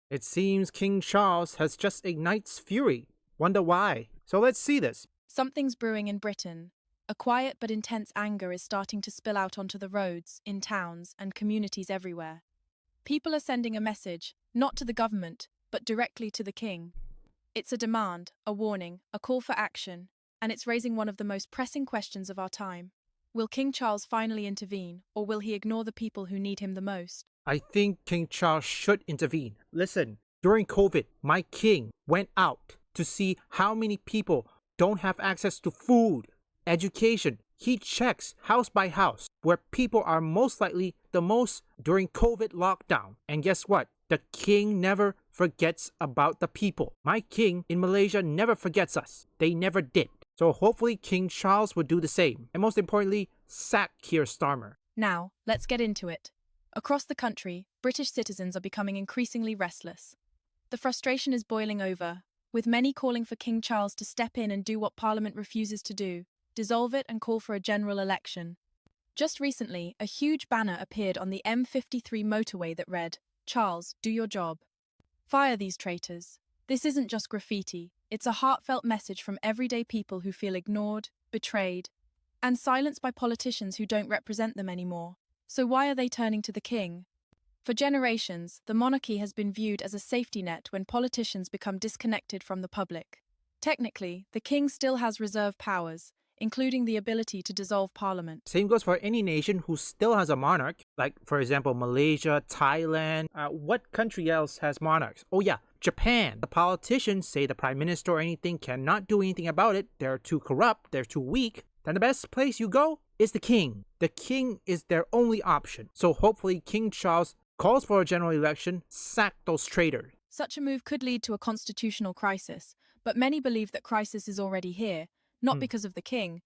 It seems King Charles has just ignites fury. Wonder why? So let's see this. Something's brewing in Britain. A quiet but intense anger is starting to spill out onto the roads, in towns, and communities everywhere. People are sending a message, not to the government, but directly to the king. It's a demand, a warning, a call for action, and it's raising one of the most pressing questions of our time. Will King Charles finally intervene, or will he ignore the people who need him the most? I think King Charles should intervene. Listen, during COVID, my king went out to see how many people don't have access to food, education. He checks house by house where people are most likely the most during COVID lockdown. And guess what? The king never forgets about the people. My king in Malaysia never forgets us. They never did. So hopefully King Charles would do the same. And most importantly, sack Keir Starmer. Now, let's get into it. Across the country, British citizens are becoming increasingly restless. The frustration is boiling over, with many calling for King Charles to step in and do what Parliament refuses to do, dissolve it and call for a general election. Just recently, a huge banner appeared on the M53 motorway that read, "Charles, do your job. Fire these traitors." This isn't just graffiti, it's a heartfelt message from everyday people who feel ignored, betrayed, and silenced by politicians who don't represent them anymore. So why are they turning to the king? For generations, the monarchy has been viewed as a safety net when politicians become disconnected from the public. Technically, the king still has reserve powers, including the ability to dissolve parliament. Same goes for any nation who still has a monarch, like for example Malaysia, Thailand. What country else has monarchs? Oh yeah, Japan. The politicians say the prime minister or anything cannot do anything about it. They're too corrupt, they're too weak. Then the best place you go is the king. The king is their only option. So hopefully King Charles calls for a general election, sack those traitors. Such a move could lead to a constitutional crisis, but many believe that crisis is already here, not because of the king,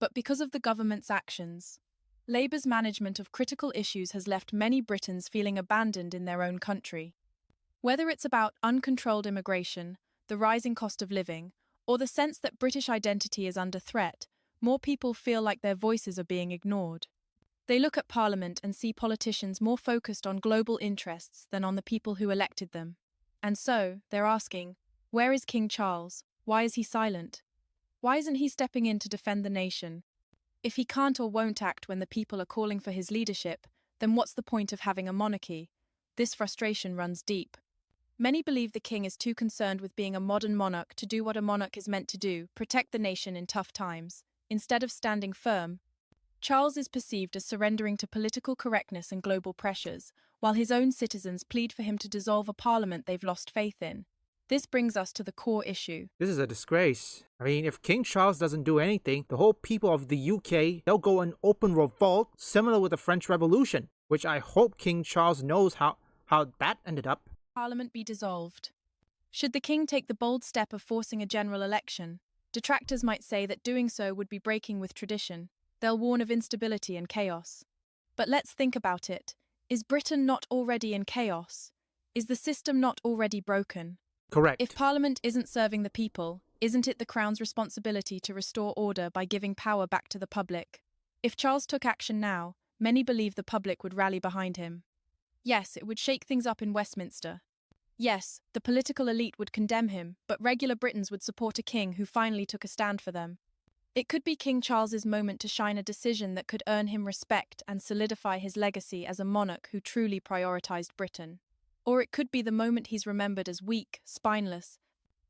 but because of the government's actions. Labour's management of critical issues has left many Britons feeling abandoned in their own country. Whether it's about uncontrolled immigration, the rising cost of living, or the sense that British identity is under threat, more people feel like their voices are being ignored. They look at Parliament and see politicians more focused on global interests than on the people who elected them. And so, they're asking, where is King Charles? Why is he silent? Why isn't he stepping in to defend the nation? If he can't or won't act when the people are calling for his leadership, then what's the point of having a monarchy? This frustration runs deep. Many believe the king is too concerned with being a modern monarch to do what a monarch is meant to do, protect the nation in tough times. Instead of standing firm, Charles is perceived as surrendering to political correctness and global pressures, while his own citizens plead for him to dissolve a parliament they've lost faith in. This brings us to the core issue. This is a disgrace. I mean, if King Charles doesn't do anything, the whole people of the UK, they'll go in open revolt, similar with the French Revolution, which I hope King Charles knows how that ended up. Parliament be dissolved. Should the king take the bold step of forcing a general election? Detractors might say that doing so would be breaking with tradition. They'll warn of instability and chaos. But let's think about it. Is Britain not already in chaos? Is the system not already broken? Correct. If Parliament isn't serving the people, isn't it the Crown's responsibility to restore order by giving power back to the public? If Charles took action now, many believe the public would rally behind him. Yes, it would shake things up in Westminster. Yes, the political elite would condemn him, but regular Britons would support a king who finally took a stand for them. It could be King Charles's moment to shine a decision that could earn him respect and solidify his legacy as a monarch who truly prioritized Britain. Or it could be the moment he's remembered as weak, spineless,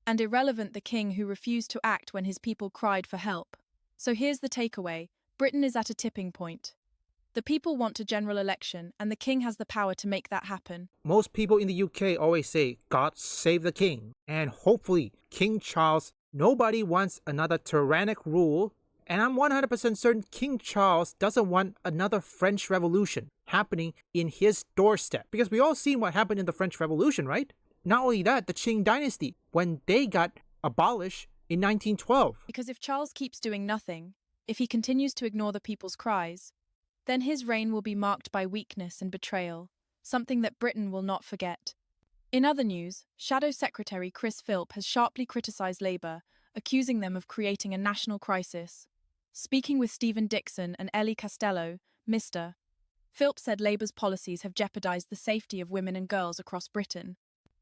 and irrelevant, the king who refused to act when his people cried for help. So here's the takeaway. Britain is at a tipping point. The people want a general election, and the king has the power to make that happen. Most people in the UK always say, God save the king. And hopefully, King Charles, nobody wants another tyrannic rule. And I'm 100% certain King Charles doesn't want another French Revolution happening in his doorstep. Because we all seen what happened in the French Revolution, right? Not only that, the Qing dynasty, when they got abolished in 1912. Because if Charles keeps doing nothing, if he continues to ignore the people's cries, then his reign will be marked by weakness and betrayal, something that Britain will not forget. In other news, Shadow Secretary Chris Philp has sharply criticised Labour, accusing them of creating a national crisis. Speaking with Stephen Dixon and Ellie Costello, Mr. Philp said Labour's policies have jeopardised the safety of women and girls across Britain.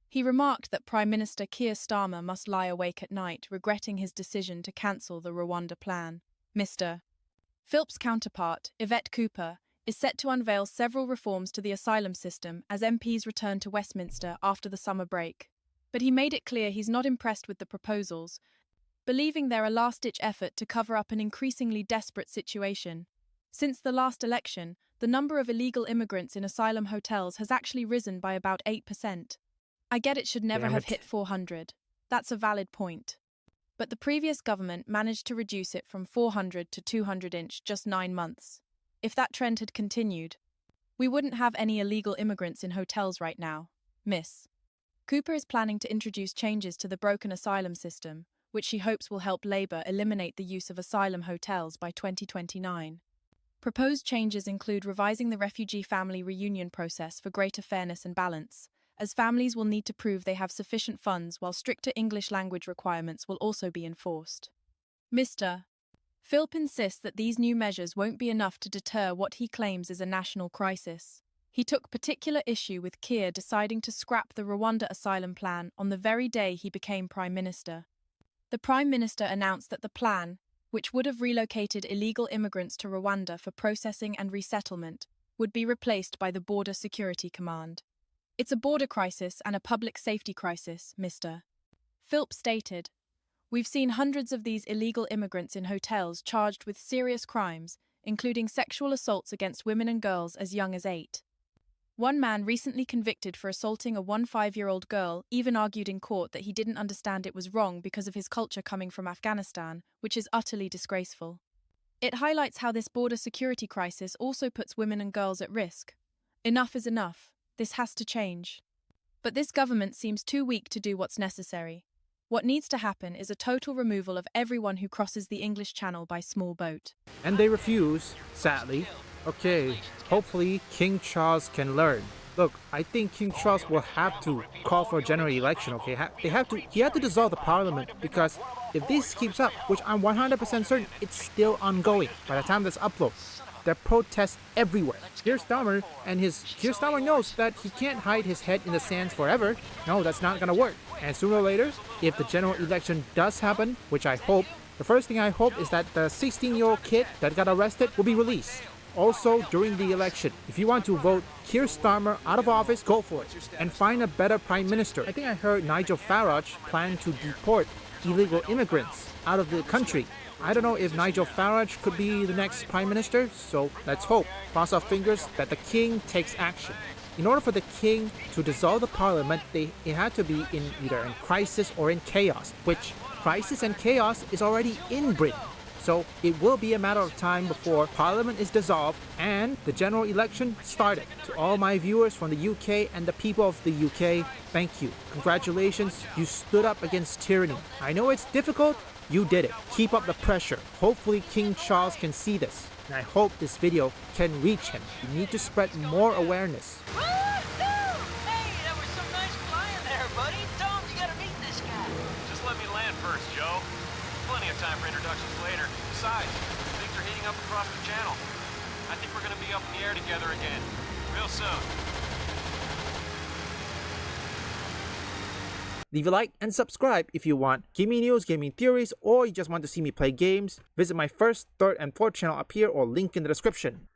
He remarked that Prime Minister Keir Starmer must lie awake at night, regretting his decision to cancel the Rwanda plan. Mr. Philp's counterpart, Yvette Cooper, is set to unveil several reforms to the asylum system as MPs return to Westminster after the summer break. But he made it clear he's not impressed with the proposals, believing they're a last-ditch effort to cover up an increasingly desperate situation. Since the last election, the number of illegal immigrants in asylum hotels has actually risen by about 8%. I get it should never Damn have it. hit 400. That's a valid point. But the previous government managed to reduce it from 400 to 200 in just 9 months. If that trend had continued, we wouldn't have any illegal immigrants in hotels right now. Miss Cooper is planning to introduce changes to the broken asylum system, which she hopes will help Labour eliminate the use of asylum hotels by 2029. Proposed changes include revising the refugee family reunion process for greater fairness and balance, as families will need to prove they have sufficient funds, while stricter English language requirements will also be enforced. Mr. Philp insists that these new measures won't be enough to deter what he claims is a national crisis. He took particular issue with Keir deciding to scrap the Rwanda asylum plan on the very day he became Prime Minister. The Prime Minister announced that the plan, which would have relocated illegal immigrants to Rwanda for processing and resettlement, would be replaced by the Border Security Command. It's a border crisis and a public safety crisis, Mr. Philp stated. We've seen hundreds of these illegal immigrants in hotels charged with serious crimes, including sexual assaults against women and girls as young as 8. One man recently convicted for assaulting a 15-year-old girl even argued in court that he didn't understand it was wrong because of his culture coming from Afghanistan, which is utterly disgraceful. It highlights how this border security crisis also puts women and girls at risk. Enough is enough. This has to change. But this government seems too weak to do what's necessary. What needs to happen is a total removal of everyone who crosses the English Channel by small boat. And they refuse, sadly. Okay, hopefully King Charles can learn. Look, I think King Charles will have to call for a general election, okay? He had to dissolve the parliament, because if this keeps up, which I'm 100% certain it's still ongoing by the time this uploads, there are protests everywhere. Keir Starmer knows that he can't hide his head in the sands forever. No, that's not gonna work. And sooner or later, if the general election does happen, which I hope, the first thing I hope is that the 16-year-old kid that got arrested will be released. Also, during the election, if you want to vote Keir Starmer out of office, go for it. And find a better prime minister. I think I heard Nigel Farage plan to deport illegal immigrants out of the country. I don't know if Nigel Farage could be the next prime minister, so let's hope, cross our fingers, that the king takes action. In order for the king to dissolve the parliament, it had to be either in crisis or in chaos, which crisis and chaos is already in Britain. So it will be a matter of time before Parliament is dissolved and the general election started. To all my viewers from the UK and the people of the UK, thank you. Congratulations, you stood up against tyranny. I know it's difficult, you did it. Keep up the pressure. Hopefully King Charles can see this. And I hope this video can reach him. You need to spread more awareness. Woo-hoo! Hey, that was some nice flying there, buddy. Tom, you gotta meet this guy. Just let me land first, Joe. Plenty of time for introductions later. Besides, things are heating up across the channel. I think we're gonna be up in the air together again, real soon. Leave a like and subscribe if you want gaming news, gaming theories, or you just want to see me play games. Visit my first, third, and fourth channel up here or link in the description.